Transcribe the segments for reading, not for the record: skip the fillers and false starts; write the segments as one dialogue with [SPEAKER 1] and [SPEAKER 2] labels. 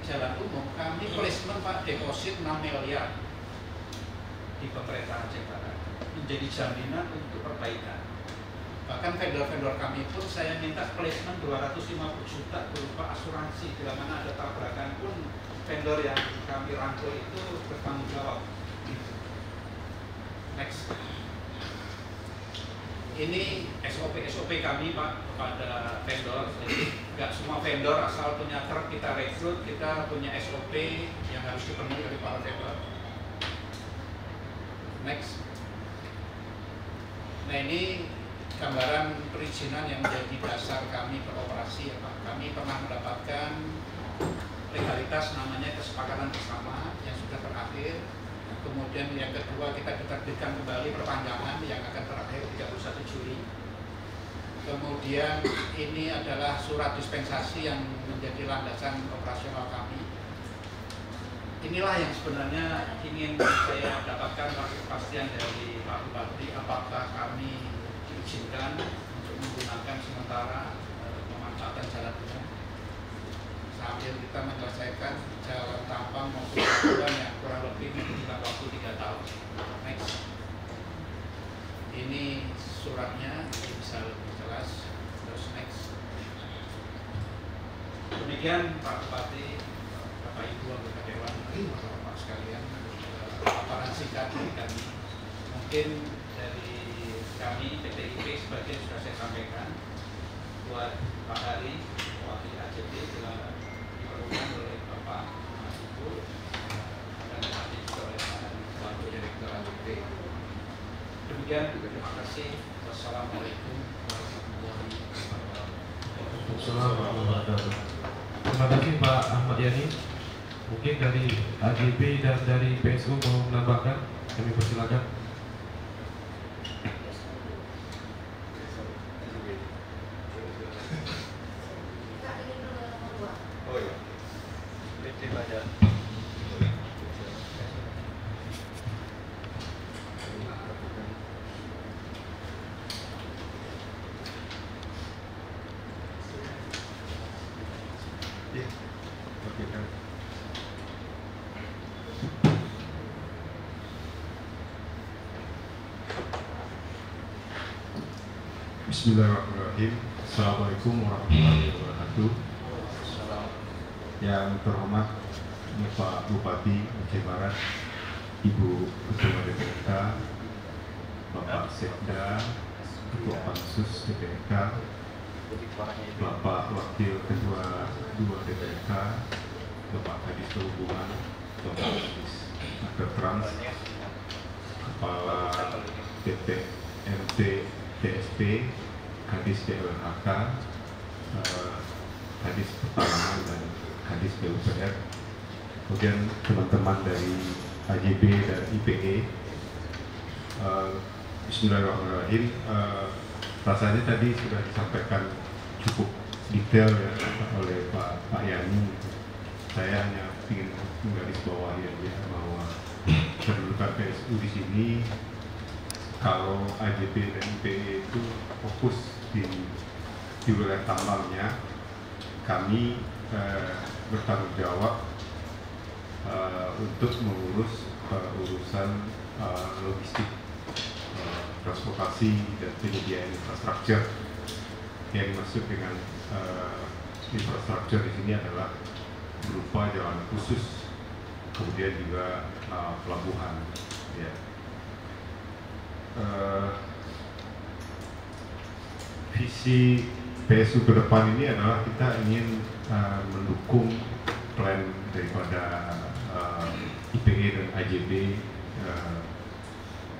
[SPEAKER 1] jalan umum, kami placement Pak deposit 6 miliar di pemerintah Aceh Barat menjadi jaminan untuk perbaikan. Bahkan vendor-vendor kami pun saya minta placement 250 juta berupa asuransi, bila mana ada tabrakan pun vendor yang kami rangkul itu bertanggung jawab. Next. Ini SOP kami Pak kepada vendor. Jadi nggak semua vendor asal punya truk kita rekrut, kita punya SOP yang harus dipenuhi dari para vendor. Next. Nah ini gambaran perizinan yang menjadi dasar kami beroperasi ya Pak. Kami pernah mendapatkan legalitas namanya kesepakatan bersama yang sudah berakhir. Kemudian yang kedua kita diterbitkan kembali perpanjangan yang akan berakhir 31 Juli. Kemudian ini adalah surat dispensasi yang menjadi landasan operasional kami. Inilah yang sebenarnya ingin saya dapatkan kepastian dari Pak Bupati, apakah kami diizinkan untuk menggunakan sementara memanfaatkan jalan umum sambil kita menyelesaikan jalan tampang maupun jalan yang kurang lebih membutuhkan waktu 3 tahun. Next. Ini suratnya bisa lebih jelas. Terus next. Demikian Pak Bupati, Bapak Ibu anggota Dewan, Bapak sekalian, paparan singkat dari kami. Mungkin dari kami PTIP sebagian sudah saya sampaikan. Buat Pak Hari, wakil ACT telah diperlukan oleh Bapak Mas Ibu dan nanti juga oleh Pak Wakil Direktur ACT. Demikian, terima kasih. Wassalamualaikum warahmatullahi wabarakatuh.
[SPEAKER 2] Assalamualaikum. Terima kasih Pak Ahmad Yani. Mungkin dari AJB dan dari PSU mau menambahkan, kami persilakan.
[SPEAKER 3] Bismillahirrahmanirrahim. Assalamualaikum warahmatullahi wabarakatuh. Yang terhormat Bapak Bupati Aceh Barat, Ibu Ketua DPRK, Bapak Sekda, Ketua Pansus DPRK, Bapak Wakil Ketua 2 DPRK, Bapak Kadis Perhubungan, Bapak Kadis Trans, Kepala DPMT TSP, Kadis DLHK, Kadis Pertanahan dan Kadis PUPR, kemudian teman-teman dari AJB dan IPE. Bismillahirrahmanirrahim. Rasanya tadi sudah disampaikan cukup detail ya oleh Pak Yani. Saya hanya ingin menggarisbawahi aja bahwa kedudukan PSU di sini, kalau AJB dan IPE itu fokus di wilayah tambangnya, kami bertanggung jawab untuk mengurus urusan logistik, transportasi dan penyediaan infrastruktur. Yang dimaksud dengan infrastruktur di sini adalah berupa jalan khusus, kemudian juga pelabuhan. Ya. Visi PSU ke depan ini adalah kita ingin mendukung plan daripada IPE dan AJB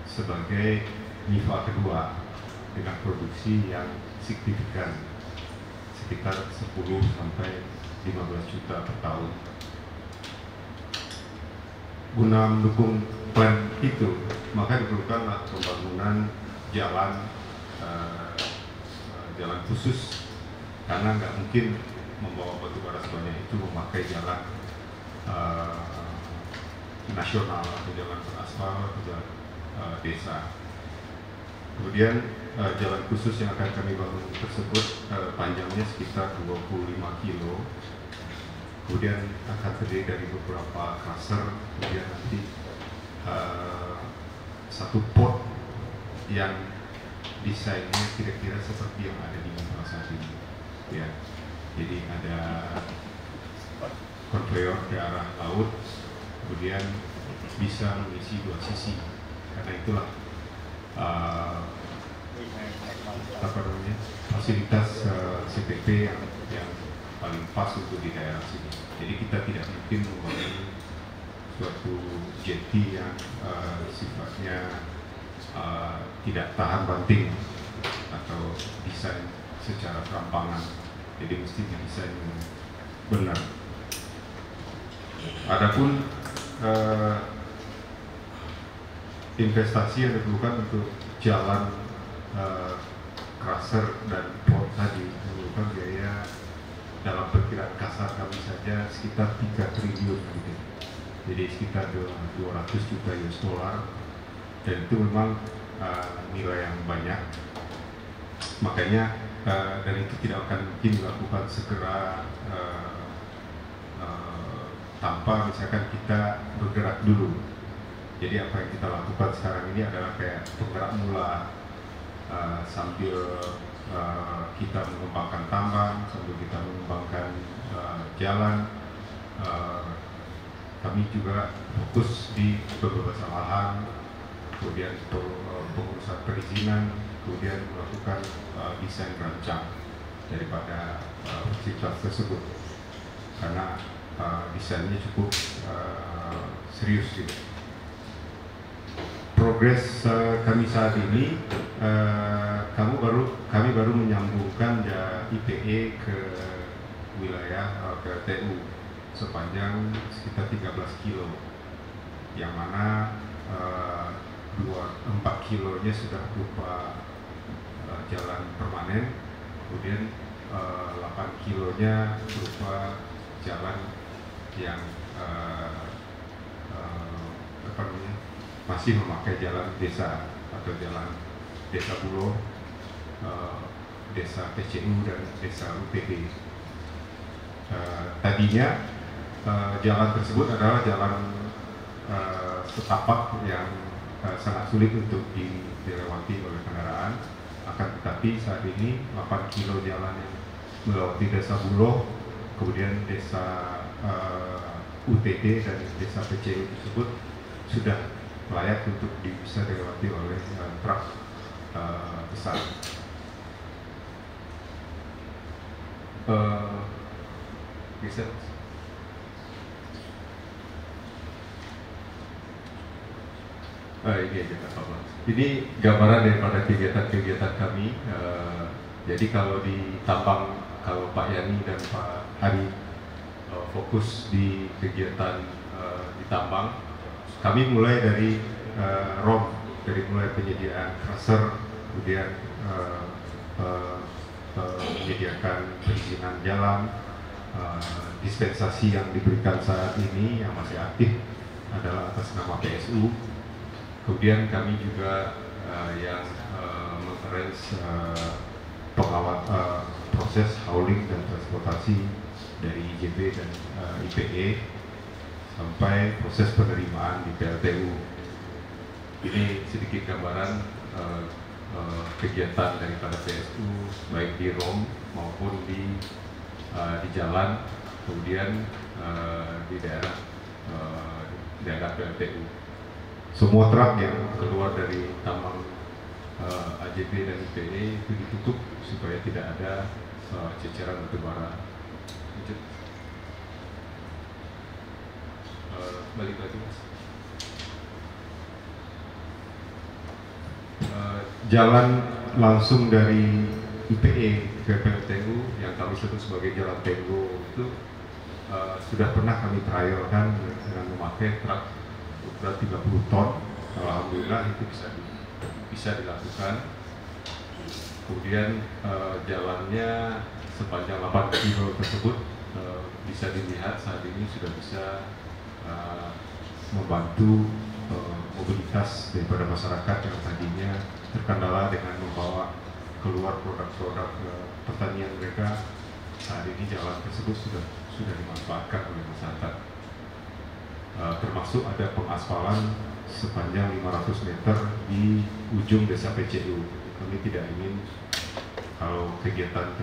[SPEAKER 3] sebagai MIFA kedua dengan produksi yang signifikan sekitar 10 sampai 15 juta per tahun. Guna mendukung plan itu, maka diperlukanlah pembangunan jalan jalan khusus, karena nggak mungkin membawa batu bara sebanyak itu memakai jalan nasional atau jalan beraspal atau jalan desa. Kemudian jalan khusus yang akan kami bangun tersebut panjangnya sekitar 25 kilo kemudian akan terdiri dari beberapa cluster, kemudian nanti satu pot yang desainnya kira-kira seperti yang ada di Mineral saat ini, ya. Jadi ada konveyor ke arah laut, kemudian bisa mengisi dua sisi. Karena itulah fasilitas CPP yang paling pas untuk di daerah sini. Jadi kita tidak mungkin membangun suatu jetty yang sifatnya tidak tahan banting atau desain secara serampangan. Jadi mesti didesain benar. Adapun investasi yang diperlukan untuk jalan crusher dan port tadi memerlukan biaya dalam perkiraan kasar kami saja sekitar 3 triliun gitu. Jadi sekitar 200 juta US dollar, dan itu memang nilai yang banyak. Makanya dan itu tidak akan mungkin dilakukan segera tanpa misalkan kita bergerak dulu. Jadi apa yang kita lakukan sekarang ini adalah kayak penggerak mula, sambil kita mengembangkan tambang, sambil kita mengembangkan jalan. Kami juga fokus di pembebasan lahan, kemudian pengurusan perizinan, kemudian melakukan desain rancang daripada fasilitas tersebut, karena desainnya cukup serius gitu. Progres kami saat ini, kami baru menyambungkan IPE ke wilayah PLTU sepanjang sekitar 13 kilo, yang mana 4 kilonya sudah berupa jalan permanen, kemudian 8 kilonya berupa jalan yang masih memakai jalan desa atau jalan desa Bulo, desa TCU dan desa UPD. Tadinya jalan tersebut adalah jalan setapak yang sangat sulit untuk dilewati oleh kendaraan. Akan tetapi saat ini 8 kilo jalan yang melewati desa Bulo, kemudian desa UTD dan desa PCU tersebut sudah layak untuk bisa dilewati oleh truk besar. Bisa. Ini aja Pak. Ini gambaran daripada kegiatan-kegiatan kami. Jadi kalau di tambang, kalau Pak Yani dan Pak Hari fokus di kegiatan di tambang, kami mulai dari ROM, dari mulai penyediaan crusher, kemudian menyediakan perizinan jalan, dispensasi yang diberikan saat ini yang masih aktif adalah atas nama PSU. Kemudian kami juga yang mengarrange pengawal proses hauling dan transportasi dari IJB dan IPE sampai proses penerimaan di PLTU. Ini sedikit gambaran kegiatan daripada PSU baik di ROM maupun di jalan, kemudian di daerah PLTU. Semua truk yang keluar dari tambang AJB dan IPE itu ditutup supaya tidak ada ceceran batu bara. Balik lagi Mas. Jalan langsung dari IPE ke PLTU yang kami sebut sebagai jalan Tenggo itu sudah pernah kami trialkan dengan memakai truk berat 30 ton. Alhamdulillah itu bisa dilakukan. Kemudian jalannya sepanjang 8 kilo tersebut bisa dilihat saat ini sudah bisa membantu mobilitas daripada masyarakat yang tadinya terkendala dengan membawa keluar produk-produk pertanian mereka. Saat ini jalan tersebut sudah dimanfaatkan oleh masyarakat. Termasuk ada pengaspalan sepanjang 500 meter di ujung desa PCU. Kami tidak ingin kalau kegiatan